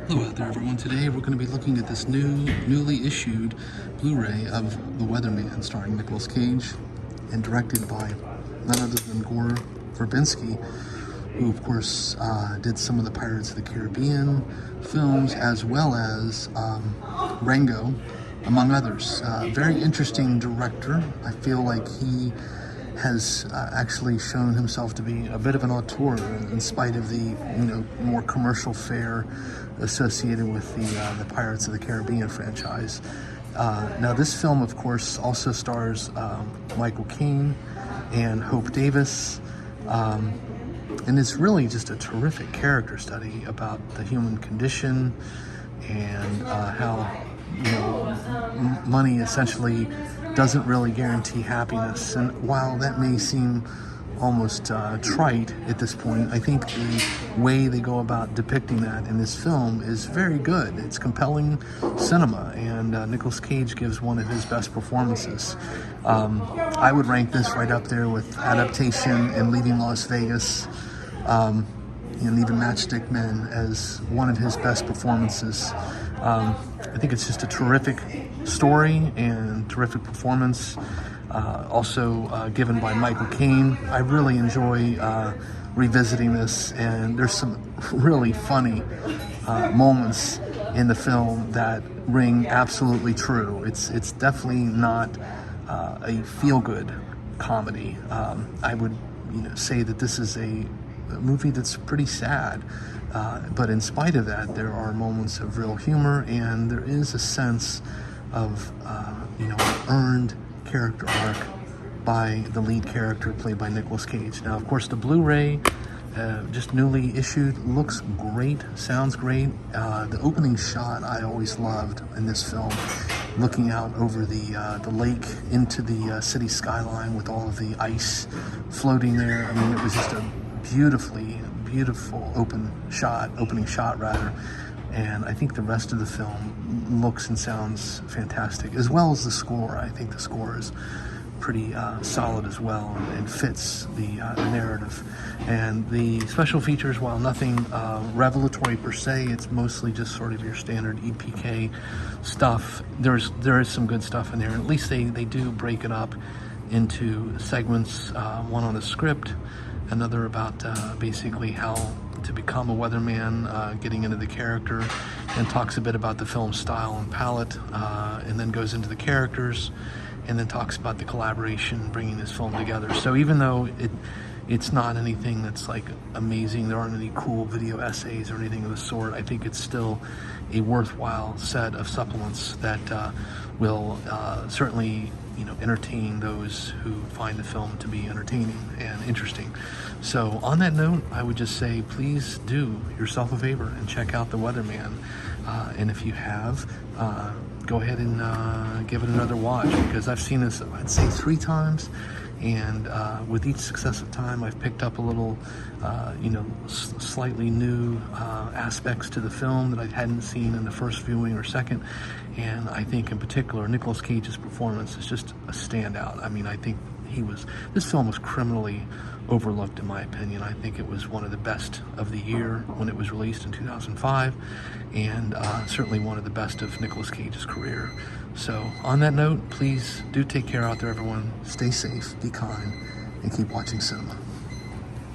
Hello out there everyone. Today we're going to be looking at this newly issued Blu-ray of The Weatherman starring Nicolas Cage and directed by none other than Gore Verbinski, who of course did some of the Pirates of the Caribbean films as well as Rango, among others. Very interesting director. I feel like he has actually shown himself to be a bit of an auteur in spite of the more commercial fare associated with the Pirates of the Caribbean franchise. Now this film of course also stars Michael Caine and Hope Davis, and it's really just a terrific character study about the human condition and how money essentially doesn't really guarantee happiness. And while that may seem almost trite at this point, I think the way they go about depicting that in this film is very good. It's compelling cinema, and Nicolas Cage gives one of his best performances. I would rank this right up there with Adaptation and Leaving Las Vegas, and even Matchstick Men as one of his best performances. I think it's just a terrific story and terrific performance, also given by Michael Caine. I really enjoy revisiting this, and there's some really funny moments in the film that ring absolutely true. It's definitely not a feel-good comedy. I would say that this is a movie that's pretty sad, but in spite of that, there are moments of real humor, and there is a sense of an earned character arc by the lead character played by Nicolas Cage. Now, of course, the Blu-ray, just newly issued, looks great, sounds great. The opening shot I always loved in this film, looking out over the lake into the city skyline with all of the ice floating there. I mean, it was just a beautiful opening shot rather, and I think the rest of the film looks and sounds fantastic, as well as the score. I think the score is pretty solid as well, and fits the narrative. And the special features, while nothing revelatory per se, it's mostly just sort of your standard EPK stuff. There is some good stuff in there, and at least they do break it up into segments, one on the script, another about basically how to become a weatherman, getting into the character, and talks a bit about the film's style and palette, and then goes into the characters, and then talks about the collaboration bringing this film together. So even though it's not anything that's like amazing, there aren't any cool video essays or anything of the sort, I think it's still a worthwhile set of supplements that will certainly entertain those who find the film to be entertaining and interesting. So on that note, I would just say, please do yourself a favor and check out The Weatherman. And if you have, go ahead and give it another watch, because I've seen this, I'd say 3 times. And with each successive time, I've picked up a little, slightly new aspects to the film that I hadn't seen in the first viewing or second. And I think in particular, Nicolas Cage's performance is just a standout. I mean, I think this film was criminally overlooked in my opinion. I think it was one of the best of the year when it was released in 2005, and certainly one of the best of Nicolas Cage's career. So on that note, please do take care out there everyone. Stay safe, be kind, and keep watching cinema.